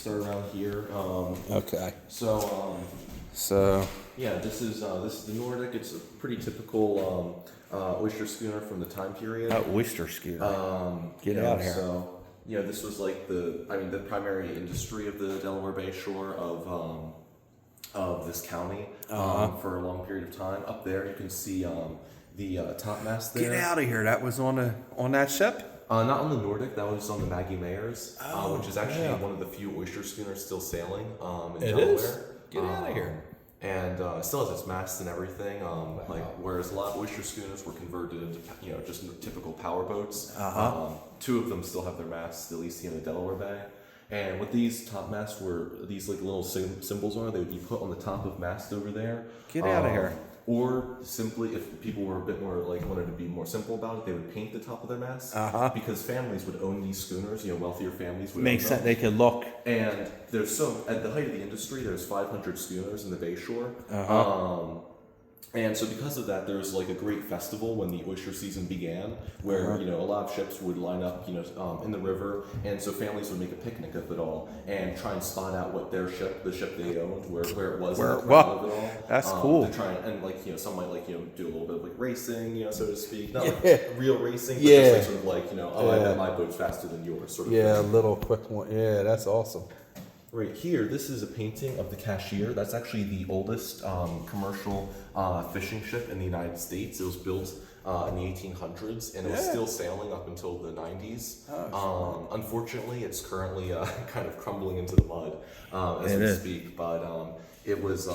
start around here. Okay. So yeah, this is the Nordic. It's a pretty typical oyster schooner from the time period. Oyster schooner. Get out of here. So this was like the primary industry of the Delaware Bay shore of this county for a long period of time. Up there, you can see the topmast there. Get out of here. That was on that ship? Not on the Nordic, that was on the Maggie Mayers, which is actually one of the few oyster schooners still sailing in Delaware. Is? Get out of here. And still has its masts and everything. Whereas a lot of oyster schooners were converted into just typical power boats. Two of them still have their masts, at least in the Delaware Bay. And what these top masts were, these like little symbols are, they would be put on the top of mast over there. Get out of here. Or simply, if people were a bit more wanted to be more simple about it, they would paint the top of their masts because families would own these schooners. Wealthier families would. Makes own sense. them. They could look. And at the height of the industry, there's 500 schooners in the Bay Shore. And so because of that, there was like a great festival when the oyster season began, where a lot of ships would line up, in the river, and so families would make a picnic of it all and try and spot out what the ship they owned, where it was, in the crowd of it all. That's cool. To try and some might do a little bit of racing, so to speak, not real racing, but just sort of I bet my boat's faster than yours, sort of thing. A little quick one. Yeah, that's awesome. Right here, this is a painting of the Cashier. That's actually the oldest commercial fishing ship in the United States. It was built in the 1800s, and it was still sailing up until the 90s. Unfortunately, it's currently kind of crumbling into the mud as we speak, but it was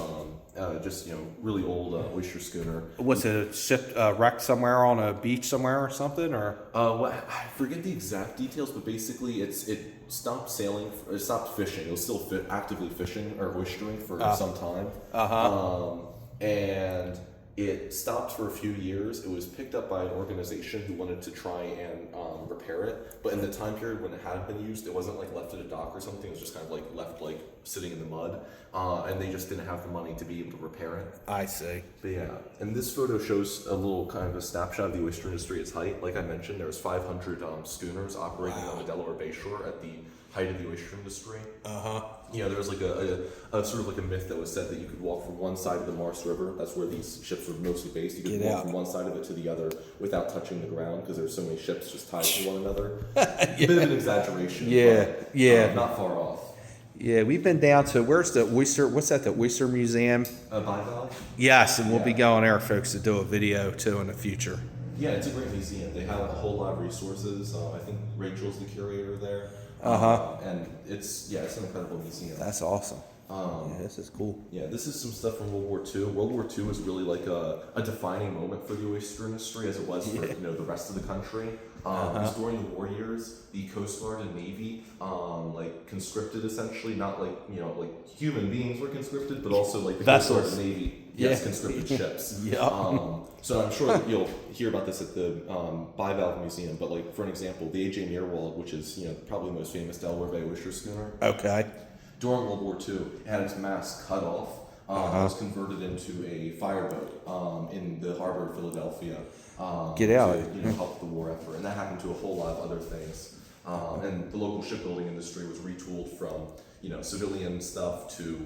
just really old oyster schooner. Was it a ship wrecked somewhere on a beach somewhere or something, or? I forget the exact details, but basically it stopped sailing. It stopped fishing. It was still actively fishing or oystering for some time. And it stopped for a few years. It was picked up by an organization who wanted to try and repair it. But in the time period when it had been used, it wasn't left at a dock or something. It was just kind of left sitting in the mud. And they just didn't have the money to be able to repair it. I see. But yeah, and this photo shows a little kind of a snapshot of the oyster industry at its height. Like I mentioned, there was 500 schooners operating on the Delaware Bay Shore at the height of the oyster industry. There was a sort of a myth that was said that you could walk from one side of the Mars River. That's where these ships were mostly based. You could walk from one side of it to the other without touching the ground because there's so many ships just tied to one another. A bit of an exaggeration. But, not far off. Yeah, we've been down to, where's the oyster, what's that, the Oyster Museum? Bivalve? Yes, and we'll be going there, folks, to do a video, too, in the future. Yeah, it's a great museum. They have a whole lot of resources. I think Rachel's the curator there. And it's an incredible museum. That's awesome. This is cool. Yeah, this is some stuff from World War II. World War II was really a defining moment for the oyster industry as it was for the rest of the country. Because during the war years, the Coast Guard and Navy conscripted essentially, not human beings were conscripted, but also the Coast Guard and Navy conscripted ships. So I'm sure that you'll hear about this at the Bivalve Museum, but for an example, the A.J. Meerwald, which is probably the most famous Delaware Bay oyster schooner. Okay. During World War II, it had its mast cut off. It was converted into a fireboat in the harbor of Philadelphia. Get out. To help the war effort, and that happened to a whole lot of other things. And the local shipbuilding industry was retooled from civilian stuff to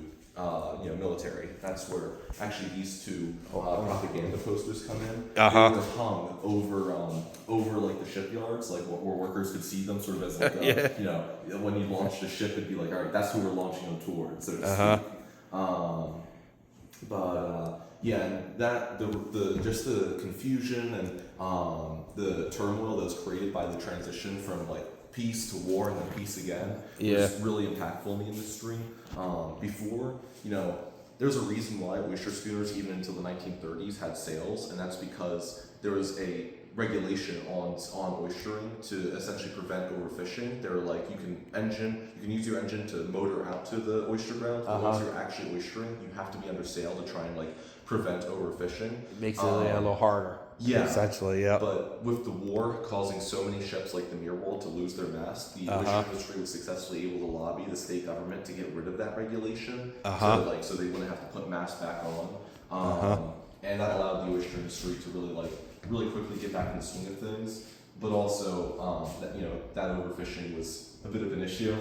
military. That's where actually these two propaganda posters come in. They were hung over the shipyards, where workers could see them, sort of as when you launched a ship, it'd be all right, that's who we're launching them towards, so to speak. And that just the confusion and the turmoil that was created by the transition from peace to war and then peace again was really impactful in the industry. Before, there's a reason why oyster schooners even until the 1930s had sails, and that's because there was a regulation on oystering to essentially prevent overfishing. They were you can use your engine to motor out to the oyster ground, but once you're actually oystering, you have to be under sail to try and prevent overfishing. It makes it a little harder. Yeah. Essentially, yeah. But with the war causing so many ships like the Meerwald to lose their mast, the oyster industry was successfully able to lobby the state government to get rid of that regulation, so they wouldn't have to put masts back on. And that allowed the oyster industry to really quickly get back in the swing of things. but also that that overfishing was a bit of an issue.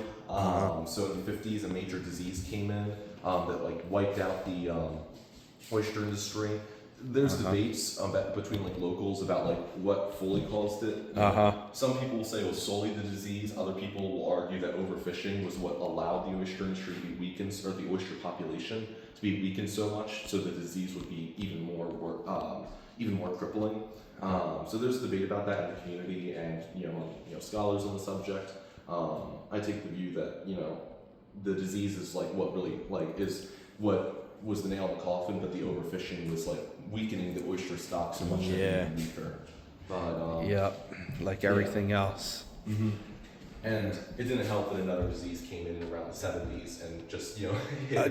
So in the 50s, a major disease came in that like wiped out the oyster industry. There's debates between like locals about like what fully caused it. Some people will say it was solely the disease. Other people will argue that overfishing was what allowed the oyster industry to be weakened, or the oyster population to be weakened so much, so the disease would be even more crippling. So there's debate about that in the community, and scholars on the subject. I take the view that the disease is like what really is what was the nail in the coffin, but the overfishing was like weakening the oyster stock so much that it became weaker. But like everything else. And it didn't help that another disease came in around the 70s and just hit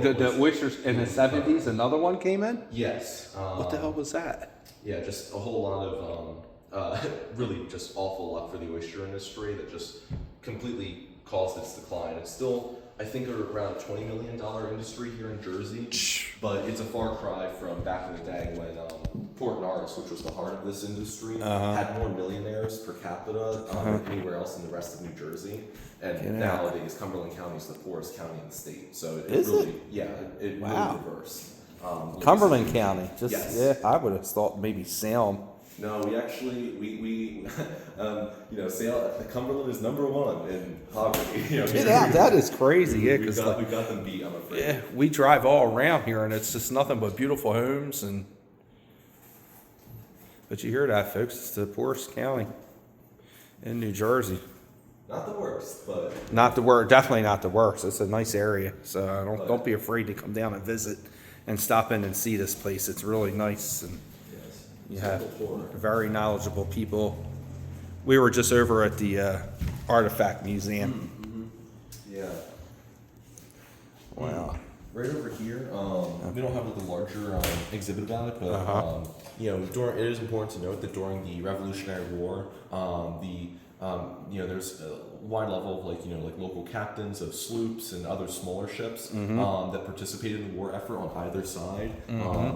The oysters in the 70s. Another one came in. Yes. What the hell was that? Yeah, just a whole lot of really just awful luck for the oyster industry that just completely caused its decline. It's still, I think, around a $20 million industry here in Jersey, but it's a far cry from back in the day when Port Norris, which was the heart of this industry, had more millionaires per capita than anywhere else in the rest of New Jersey. And nowadays, Cumberland County is the poorest county in the state. So it really really reversed. Cumberland County. Yes. I would have thought maybe Salem. No, we actually Cumberland is #1 in poverty. That is crazy. We've got them beat, I'm afraid. Yeah, we drive all around here, and it's just nothing but beautiful homes. But you hear that, folks? It's the poorest county in New Jersey. Not the worst, but not the worst. Definitely not the worst. It's a nice area, so don't be afraid to come down and visit and stop in and see this place. It's really nice, and you have very knowledgeable people. We were just over at the Artifact Museum. Yeah. Wow. Right over here, we don't have like a larger exhibit about it, but it is important to note that during the Revolutionary War, there's a wide level of like local captains of sloops and other smaller ships that participated in the war effort on either side,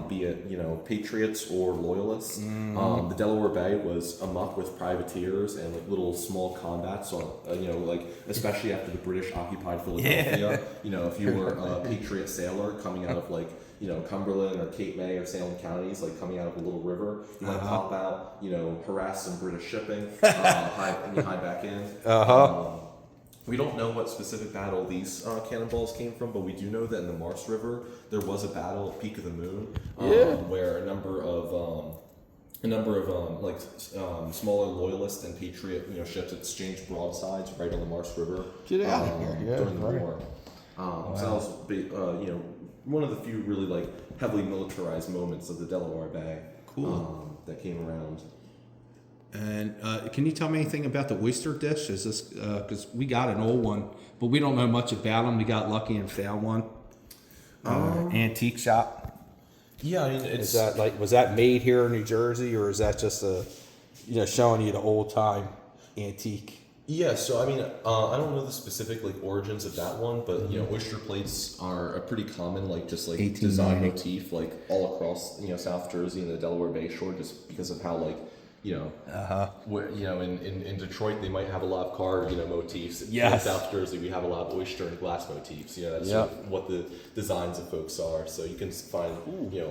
be it patriots or loyalists. The Delaware Bay was amuck with privateers and like little small combats on especially after the British occupied Philadelphia. If you were a patriot sailor coming out of Cumberland or Cape May or Salem counties, like coming out of a little river, you want to pop out, harass some British shipping, hide back in. We don't know what specific battle these cannonballs came from, but we do know that in the Mars River there was a battle at Peak of the Moon, where a number of smaller loyalist and patriot ships exchanged broadsides right on the Mars River. Get out of here! During the war. So that was one of the few really heavily militarized moments of the Delaware Bay. Cool. That came around. And can you tell me anything about the oyster dish? Is this because we got an old one, but we don't know much about them. We got lucky and found one. Antique shop. Yeah, I mean, was that made here in New Jersey, or is that just showing you the old time antique? Yeah, so I mean, I don't know the specific origins of that one, but oyster plates are a pretty common design motif all across South Jersey and the Delaware Bay shore, just because of how where in Detroit they might have a lot of car motifs. Yes. In South Jersey we have a lot of oyster and glass motifs. That's sort of what the designs of folks are. So you can find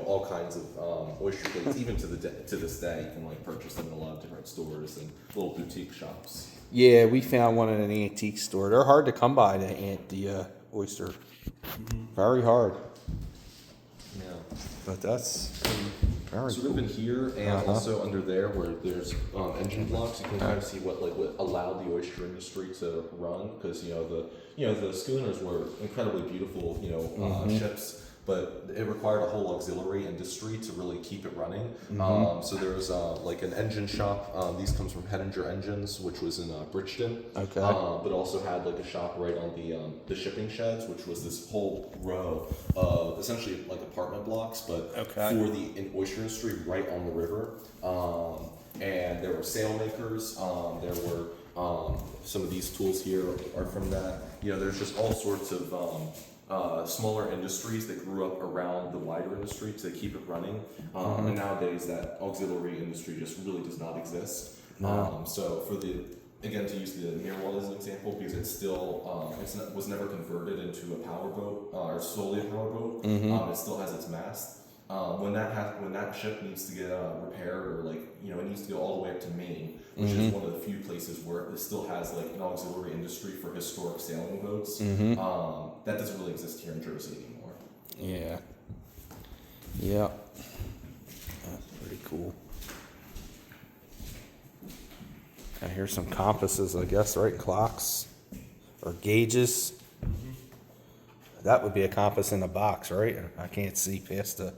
all kinds of oyster plates even to this day. You can purchase them in a lot of different stores and little boutique shops. Yeah, we found one in an antique store. They're hard to come by, the oyster. Very hard. Yeah. But that's very sort of in here and also under there where there's engine blocks, you can kind of see what allowed the oyster industry to run, because the schooners were incredibly beautiful ships, but it required a whole auxiliary industry to really keep it running. So there was an engine shop. These comes from Hettinger Engines, which was in Bridgeton. Okay. But also had a shop right on the shipping sheds, which was this whole row of essentially apartment blocks, but for the oyster industry right on the river. And there were sail makers. There were some of these tools here are from that. There's just all sorts of smaller industries that grew up around the wider industry to keep it running. And nowadays that auxiliary industry just really does not exist. So for again, to use the Mirwell as an example, because it's still was never converted into a powerboat or solely a powerboat. It still has its mast. When that ship needs to get repaired, or it needs to go all the way up to Maine, which is one of the few places where it still has an auxiliary industry for historic sailing boats. That doesn't really exist here in Jersey anymore. Yeah. Yeah. That's pretty cool. And here's some compasses, I guess, right? Clocks or gauges. That would be a compass in a box, right? I can't see past the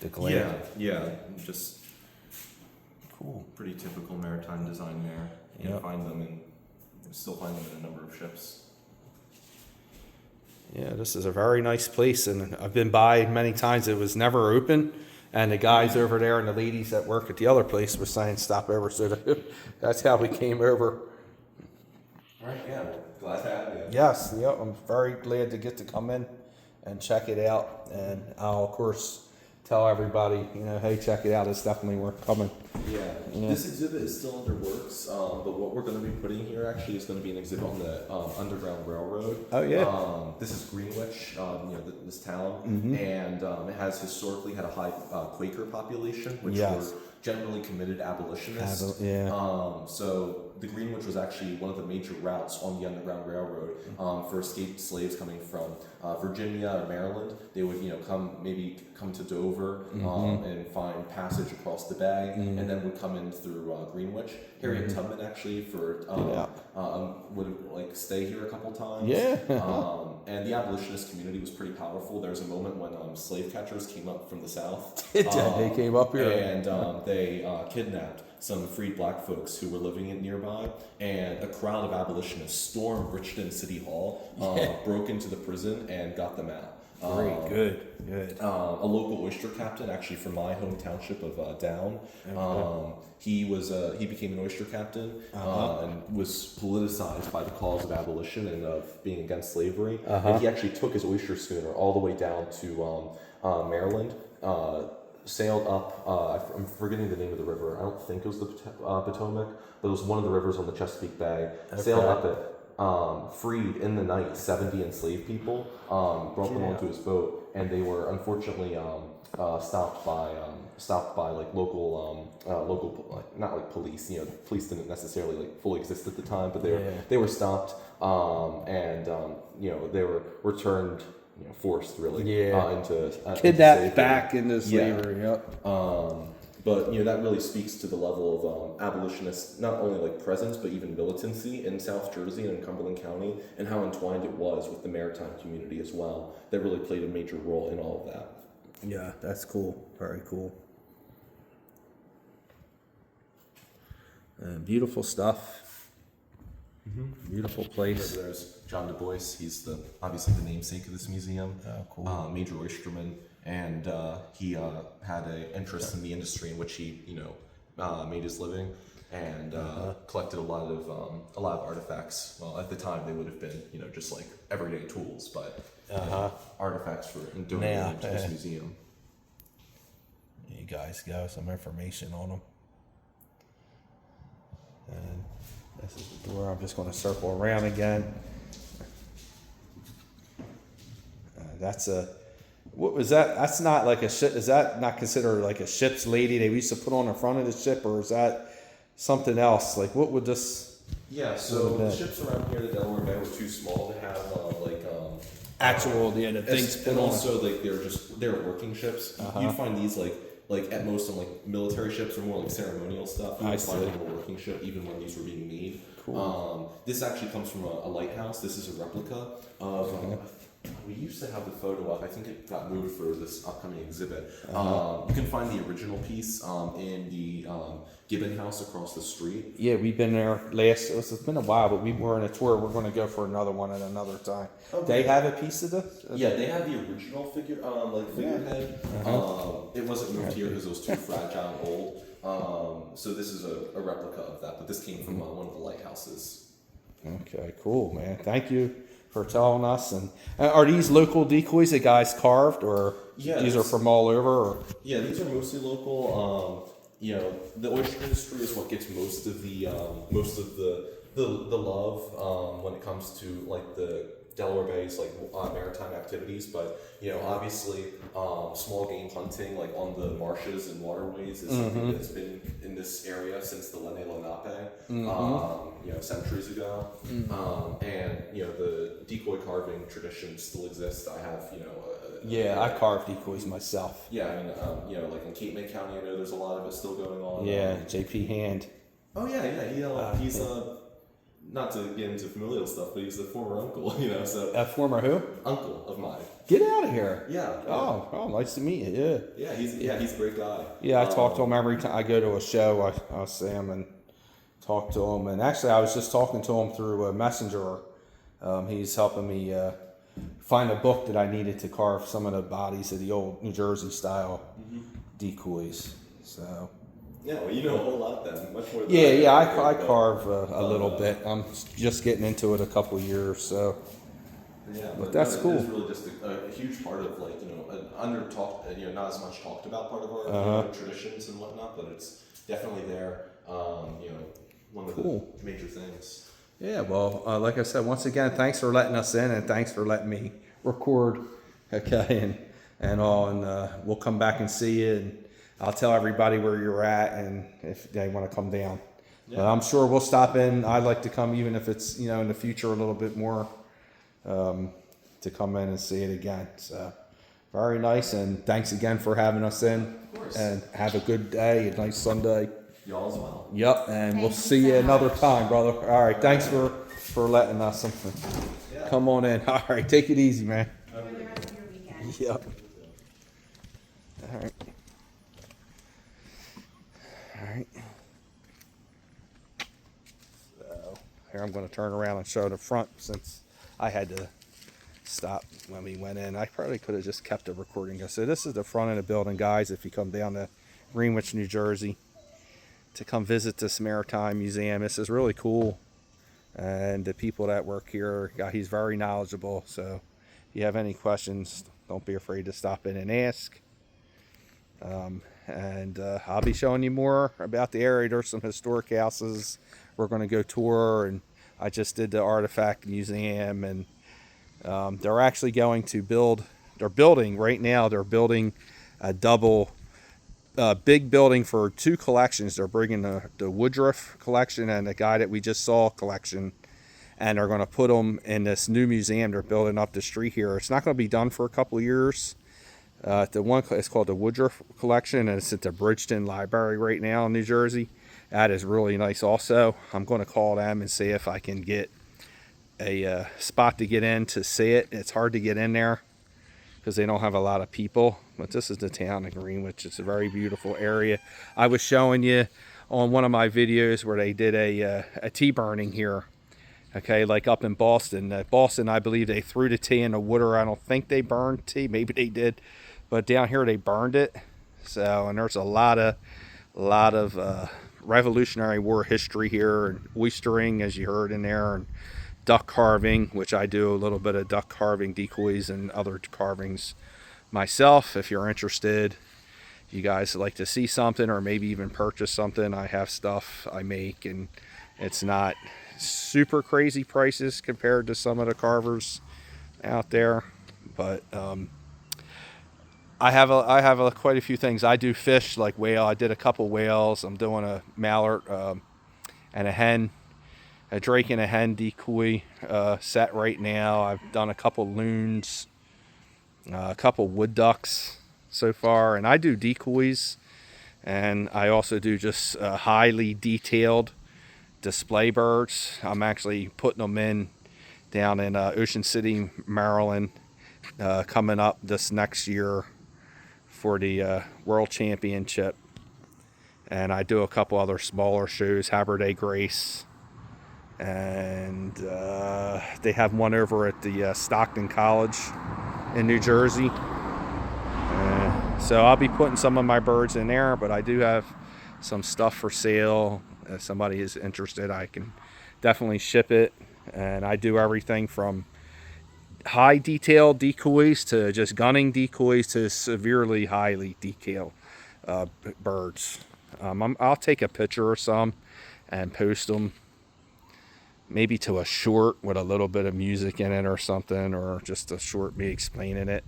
glare. Yeah, just Cool. pretty typical maritime design there. You Yep. still find them in a number of ships. Yeah, this is a very nice place, and I've been by many times. It was never open, and the guys over there and the ladies that work at the other place were saying stop over, so that's how we came over. All right, yeah, glad to have you. Yes, yep, I'm very glad to get to come in and check it out, and I'll of course tell everybody, hey, check it out. It's definitely worth coming. Yeah. This exhibit is still under works, but what we're going to be putting here actually is going to be an exhibit on the Underground Railroad. Oh, yeah. This is Greenwich, this town, and it has historically had a high Quaker population, which were generally committed abolitionists. So the Greenwich was actually one of the major routes on the Underground Railroad for escaped slaves coming from Virginia or Maryland. They would, come to Dover and find passage across the bay, and then would come in through Greenwich. Harriet Tubman actually would stay here a couple times. And the abolitionist community was pretty powerful. There was a moment when slave catchers came up from the south. They came up here and they kidnapped some freed black folks who were living in nearby, and a crowd of abolitionists stormed Richmond City Hall, broke into the prison, and got them out. Great, good. A local oyster captain, actually from my home township of Down, he became an oyster captain and was politicized by the cause of abolition and of being against slavery. And he actually took his oyster schooner all the way down to Maryland. Sailed up, I'm forgetting the name of the river. I don't think it was the Potomac, but it was one of the rivers on the Chesapeake Bay. Sailed up it, freed in the night 70 enslaved people, brought them onto his boat, and they were unfortunately stopped by local not police. Police didn't necessarily fully exist at the time, but they were stopped, and they were returned. Forced really into kidnapped back into slavery. But that really speaks to the level of abolitionist, not only presence, but even militancy in South Jersey and in Cumberland County, and how entwined it was with the maritime community as well. That really played a major role in all of that. Yeah, that's cool. Very cool. Beautiful stuff. Beautiful place. There's John Du Bois. He's obviously the namesake of this museum. Oh, cool. Major oysterman, and he had an interest in the industry in which he made his living, and collected a lot of artifacts. Well, at the time they would have been just everyday tools, but artifacts for donating to this museum. You guys got some information on them. And this is the door. I'm just going to circle around again. What was that? That's not like a ship. Is that not considered like a ship's lady they used to put on the front of the ship, or is that something else? What would this? Yeah, so the ships around here, the Delaware Bay, were too small to have actual the things put and on. Also they're working ships. You find these at most on military ships or more ceremonial stuff. You would find them on a working ship even when these were being made. Cool. This actually comes from a lighthouse. This is a replica of. We used to have the photo up. I think it got moved for this upcoming exhibit. You can find the original piece in the Gibbon House across the street. Yeah, we've been there it's been a while, but we were on a tour. We're going to go for another one at another time. Okay. They have a piece of this? Yeah, they have the original figurehead. It wasn't moved here because it was too fragile and old. So this is a replica of that, but this came from one of the lighthouses. Okay, cool, man. Thank you for telling us. And are these local decoys that guys carved, or these are from all over? Or? Yeah, these are mostly local. the oyster industry is what gets most of the love when it comes to like the Delaware Bay's like maritime activities, but obviously small game hunting like on the marshes and waterways is something that's been in this area since the Lenape, centuries ago, and the decoy carving tradition still exists. I have I carve decoys myself. Yeah, I mean, like in Cape May County, I know there's a lot of it still going on. Yeah, JP Hand. Oh he's not to get into familial stuff, but he's a former uncle, so. A former who? Uncle of mine. Get out of here. Yeah. Oh, nice to meet you. Yeah. He's a great guy. Yeah, I talk to him every time I go to a show. I'll see him and talk to him. And actually, I was just talking to him through a messenger. He's helping me find a book that I needed to carve some of the bodies of the old New Jersey style decoys. So. Yeah, well, you know a whole lot then, much more than I carve a little bit. I'm just getting into it a couple years, so. Yeah, but that's cool. It's really just a huge part of like an under talked, not as much talked about part of our traditions and whatnot, but it's definitely there. One of the major things. Yeah, well, like I said, once again, thanks for letting us in, and thanks for letting me record. Okay, and all, and we'll come back and see you. And I'll tell everybody where you're at and if they want to come down. Yeah. But I'm sure we'll stop in. I'd like to come even if it's, in the future a little bit more to come in and see it again. So very nice. And thanks again for having us in. Of course. And have a good day, a nice Sunday. Y'all as well. Yep. And we'll see you another time, brother. All right. Thanks for letting us something. Yeah. Come on in. All right. Take it easy, man. Enjoy the rest of your weekend. Yep. All right. Alright, so here I'm going to turn around and show the front since I had to stop when we went in. I probably could have just kept the recording. So this is the front of the building, guys, if you come down to Greenwich, New Jersey to come visit this maritime museum. This is really cool, and the people that work here, he's very knowledgeable, so if you have any questions, don't be afraid to stop in and ask. And I'll be showing you more about the area. There's some historic houses we're going to go tour, and I just did the artifact museum, and they're actually going to they're building a double big building for two collections. They're bringing the Woodruff collection and the guy that we just saw collection, and they're going to put them in this new museum they're building up the street here. It's not going to be done for a couple of years. The one is called the Woodruff Collection, and it's at the Bridgeton Library right now in New Jersey. That is really nice also. I'm going to call them and see if I can get a spot to get in to see it. It's hard to get in there because they don't have a lot of people, but this is the town of Greenwich. It's a very beautiful area. I was showing you on one of my videos where they did a tea burning here. Okay, like up in Boston. Boston, I believe they threw the tea in the water. I don't think they burned tea. Maybe they did. But down here they burned it. So, and there's a lot of Revolutionary War history here, and oystering, as you heard in there, and duck carving, which I do a little bit of duck carving, decoys, and other carvings myself. If you're interested, you guys like to see something or maybe even purchase something, I have stuff I make, and it's not super crazy prices compared to some of the carvers out there, but I have quite a few things. I do fish like whale. I did a couple whales. I'm doing a mallard and a hen, a drake and a hen decoy set right now. I've done a couple loons, a couple wood ducks so far, and I do decoys, and I also do just highly detailed display birds. I'm actually putting them in down in Ocean City, Maryland, coming up this next year for the World Championship. And I do a couple other smaller shows, Haberday Grace, and they have one over at the Stockton College in New Jersey. So I'll be putting some of my birds in there, but I do have some stuff for sale. If somebody is interested, I can definitely ship it. And I do everything from high detail decoys to just gunning decoys to severely highly detailed birds. I'll take a picture or some and post them, maybe to a short with a little bit of music in it or something, or just a short me explaining it,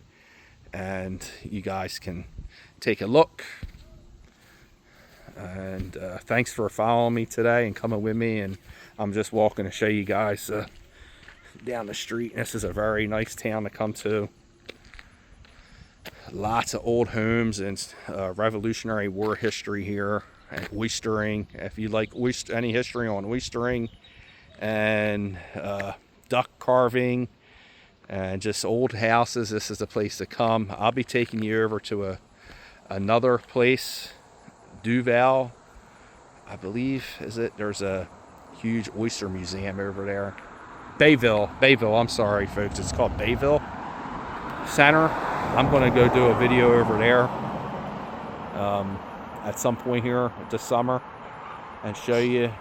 and you guys can take a look. And thanks for following me today and coming with me. And I'm just walking to show you guys down the street. This is a very nice town to come to. Lots of old homes and Revolutionary War history here, and oystering. If you like any history on oystering and duck carving and just old houses, this is the place to come. I'll be taking you over to another place, Duval, I believe, is it? There's a huge oyster museum over there. Bayville, I'm sorry folks, it's called Bayville Center. I'm going to go do a video over there at some point here this summer and show you.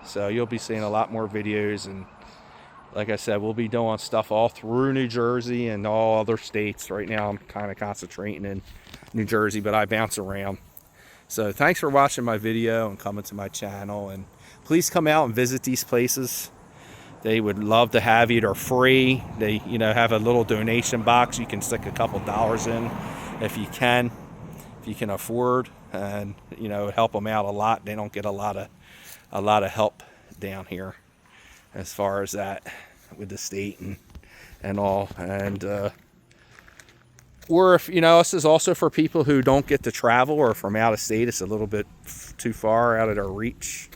So you'll be seeing a lot more videos, and like I said, we'll be doing stuff all through New Jersey and all other states. Right now I'm kind of concentrating in New Jersey, but I bounce around. So thanks for watching my video and coming to my channel, and please come out and visit these places. They would love to have you. They're free. They, have a little donation box. You can stick a couple dollars in if you can afford, and help them out a lot. They don't get a lot of help down here as far as that with the state and all. And or if this is also for people who don't get to travel, or from out of state, it's a little bit too far out of their reach.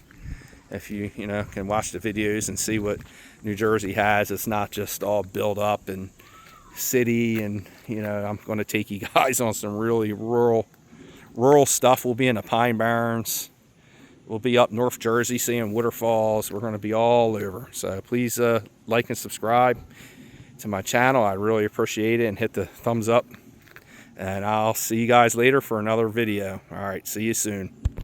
If you can watch the videos and see what New Jersey has, it's not just all built up and city. And I'm going to take you guys on some really rural stuff. We'll be in the Pine Barrens. We'll be up North Jersey seeing waterfalls. We're going to be all over. So please like and subscribe to my channel. I really appreciate it, and hit the thumbs up. And I'll see you guys later for another video. All right, see you soon.